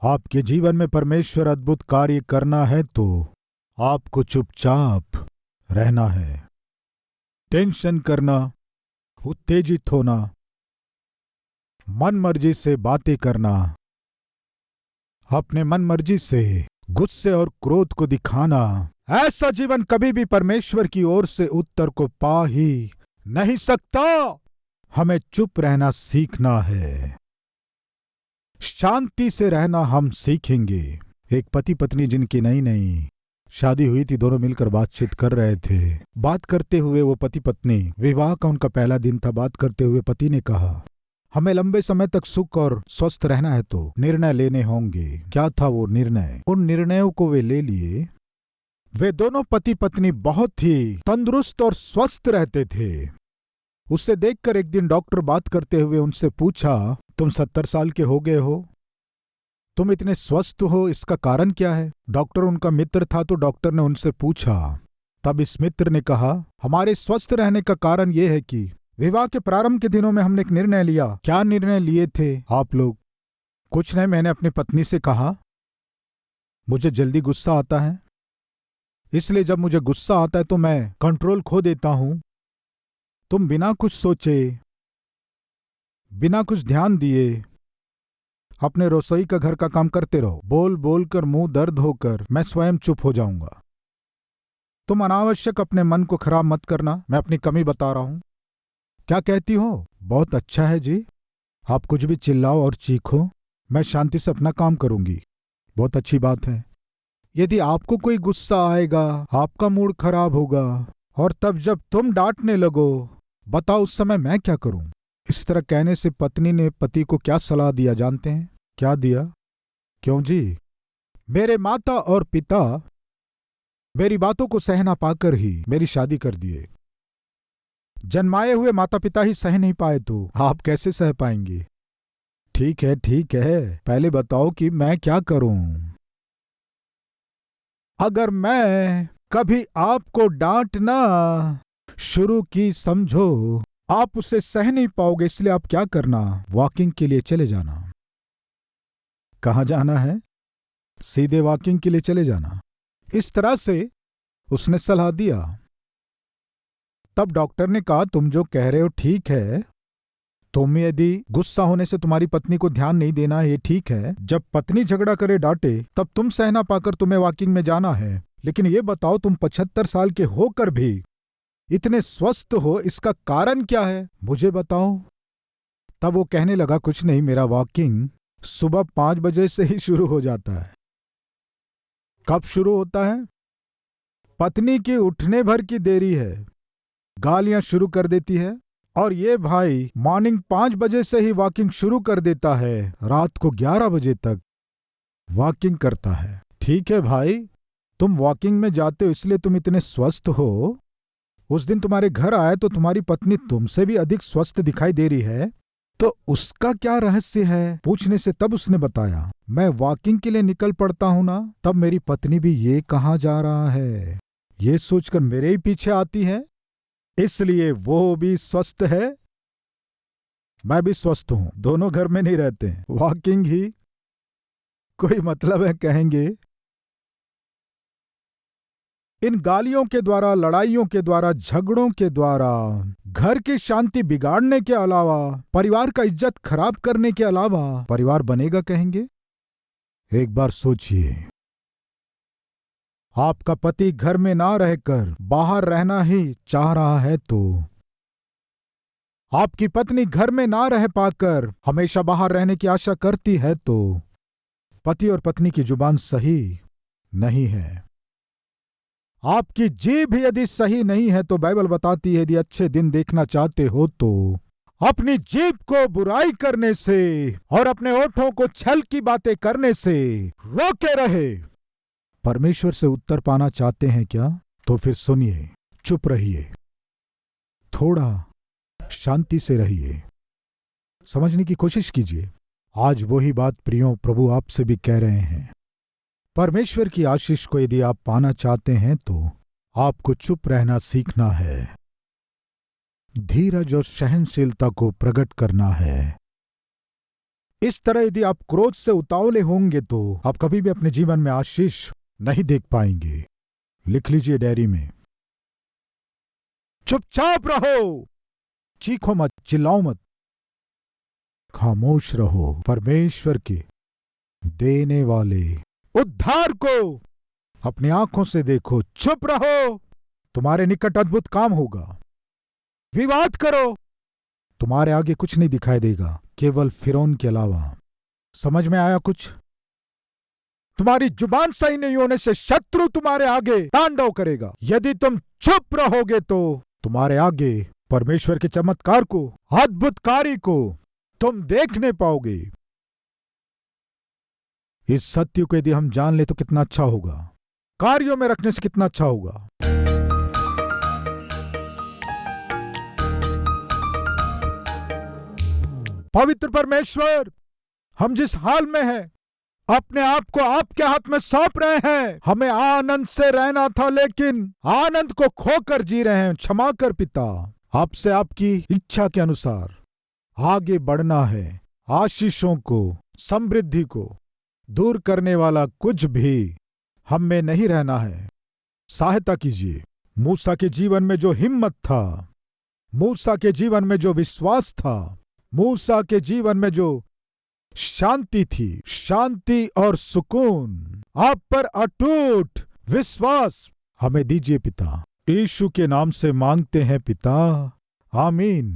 आपके जीवन में परमेश्वर अद्भुत कार्य करना है तो आपको चुपचाप रहना है। टेंशन करना, उत्तेजित होना, मन मर्जी से बातें करना, अपने मन मर्जी से गुस्से और क्रोध को दिखाना, ऐसा जीवन कभी भी परमेश्वर की ओर से उत्तर को पा ही नहीं सकता। हमें चुप रहना सीखना है, शांति से रहना हम सीखेंगे। एक पति पत्नी जिनकी नई नई शादी हुई थी, दोनों मिलकर बातचीत कर रहे थे। बात करते हुए वो पति पत्नी, विवाह का उनका पहला दिन था, बात करते हुए पति ने कहा, हमें लंबे समय तक सुख और स्वस्थ रहना है तो निर्णय लेने होंगे। क्या था वो निर्णय? उन निर्णयों को वे ले लिए। वे दोनों पति पत्नी बहुत ही तंदुरुस्त और स्वस्थ रहते थे। उसे देखकर एक दिन डॉक्टर बात करते हुए उनसे पूछा, तुम 70 साल के हो गए हो, तुम इतने स्वस्थ हो, इसका कारण क्या है? डॉक्टर उनका मित्र था तो डॉक्टर ने उनसे पूछा। तब इस मित्र ने कहा, हमारे स्वस्थ रहने का कारण यह है कि विवाह के प्रारंभ के दिनों में हमने एक निर्णय लिया। क्या निर्णय लिए थे आप लोग? कुछ नहीं, मैंने अपनी पत्नी से कहा, मुझे जल्दी गुस्सा आता है, इसलिए जब मुझे गुस्सा आता है तो मैं कंट्रोल खो देता हूं। तुम बिना कुछ सोचे, बिना कुछ ध्यान दिए अपने रसोई का घर का काम करते रहो। बोल बोल कर मुंह दर्द होकर मैं स्वयं चुप हो जाऊंगा। तुम अनावश्यक अपने मन को खराब मत करना, मैं अपनी कमी बता रहा हूं। क्या कहती हो? बहुत अच्छा है जी, आप कुछ भी चिल्लाओ और चीखो, मैं शांति से अपना काम करूंगी। बहुत अच्छी बात है। यदि आपको कोई गुस्सा आएगा, आपका मूड खराब होगा, और तब जब तुम डांटने लगो, बताओ उस समय मैं क्या करूं? इस तरह कहने से पत्नी ने पति को क्या सलाह दिया जानते हैं? क्या दिया? क्यों जी? मेरे माता और पिता मेरी बातों को सह ना पाकर ही मेरी शादी कर दिए। जन्माए हुए माता पिता ही सह नहीं पाए तो आप कैसे सह पाएंगे? ठीक है ठीक है, पहले बताओ कि मैं क्या करूं। अगर मैं कभी आपको डांटना शुरू की, समझो आप उसे सह नहीं पाओगे, इसलिए आप क्या करना, वॉकिंग के लिए चले जाना। कहां जाना है? सीधे वॉकिंग के लिए चले जाना। इस तरह से उसने सलाह दिया। तब डॉक्टर ने कहा, तुम जो कह रहे हो ठीक है, तुम यदि गुस्सा होने से तुम्हारी पत्नी को ध्यान नहीं देना, ये ठीक है। जब पत्नी झगड़ा करे, डांटे, तब तुम सहना पाकर तुम्हें वॉकिंग में जाना है। लेकिन ये बताओ, तुम 75 साल के होकर भी इतने स्वस्थ हो, इसका कारण क्या है? मुझे बताओ। तब वो कहने लगा, कुछ नहीं, मेरा वॉकिंग सुबह 5 बजे से ही शुरू हो जाता है। कब शुरू होता है? पत्नी की उठने भर की देरी है, गालियां शुरू कर देती है, और ये भाई मॉर्निंग 5 बजे से ही वॉकिंग शुरू कर देता है, रात को 11 बजे तक वॉकिंग करता है। ठीक है भाई, तुम वॉकिंग में जाते हो इसलिए तुम इतने स्वस्थ हो। उस दिन तुम्हारे घर आए तो तुम्हारी पत्नी तुमसे भी अधिक स्वस्थ दिखाई दे रही है, तो उसका क्या रहस्य है? पूछने से तब उसने बताया, मैं वॉकिंग के लिए निकल पड़ता हूं ना, तब मेरी पत्नी भी ये कहाँ जा रहा है, ये सोचकर मेरे ही पीछे आती है, इसलिए वो भी स्वस्थ है, मैं भी स्वस्थ हूं, दोनों घर में नहीं रहते हैं, वॉकिंग ही कोई मतलब है कहेंगे। इन गालियों के द्वारा, लड़ाइयों के द्वारा, झगड़ों के द्वारा घर की शांति बिगाड़ने के अलावा, परिवार का इज्जत खराब करने के अलावा परिवार बनेगा कहेंगे? एक बार सोचिए, आपका पति घर में ना रहकर बाहर रहना ही चाह रहा है तो, आपकी पत्नी घर में ना रह पाकर हमेशा बाहर रहने की आशा करती है तो, पति और पत्नी की जुबान सही नहीं है। आपकी जीभ यदि सही नहीं है तो बाइबल बताती है, यदि अच्छे दिन देखना चाहते हो तो अपनी जीभ को बुराई करने से और अपने ओठों को छल की बातें करने से रोके रहे। परमेश्वर से उत्तर पाना चाहते हैं क्या? तो फिर सुनिए, चुप रहिए, थोड़ा शांति से रहिए, समझने की कोशिश कीजिए। आज वही बात प्रियो प्रभु आपसे भी कह रहे हैं। परमेश्वर की आशीष को यदि आप पाना चाहते हैं तो आपको चुप रहना सीखना है, धीरज और सहनशीलता को प्रकट करना है। इस तरह यदि आप क्रोध से उतावले होंगे तो आप कभी भी अपने जीवन में आशीष नहीं देख पाएंगे। लिख लीजिए डायरी में। चुपचाप रहो, चीखो मत, चिल्लाओ मत, खामोश रहो। परमेश्वर के देने वाले उद्धार को अपनी आंखों से देखो। चुप रहो, तुम्हारे निकट अद्भुत काम होगा। विवाद करो, तुम्हारे आगे कुछ नहीं दिखाई देगा, केवल फिरौन के अलावा। समझ में आया कुछ? तुम्हारी जुबान सही नहीं होने से शत्रु तुम्हारे आगे तांडव करेगा। यदि तुम चुप रहोगे तो तुम्हारे आगे परमेश्वर के चमत्कार को, अद्भुत कार्य को तुम देखने पाओगे। इस सत्य को यदि हम जान ले तो कितना अच्छा होगा, कार्यों में रखने से कितना अच्छा होगा। पवित्र परमेश्वर, हम जिस हाल में हैं, अपने आप को आपके हाथ में सौंप रहे हैं। हमें आनंद से रहना था लेकिन आनंद को खोकर जी रहे हैं। क्षमा कर पिता, आपसे आपकी इच्छा के अनुसार आगे बढ़ना है। आशीषों को, समृद्धि को दूर करने वाला कुछ भी हम में नहीं रहना है। सहायता कीजिए। मूसा के जीवन में जो हिम्मत था, मूसा के जीवन में जो विश्वास था, मूसा के जीवन में जो शांति थी, शांति और सुकून, आप पर अटूट विश्वास हमें दीजिए पिता। यीशु के नाम से मांगते हैं पिता, आमीन।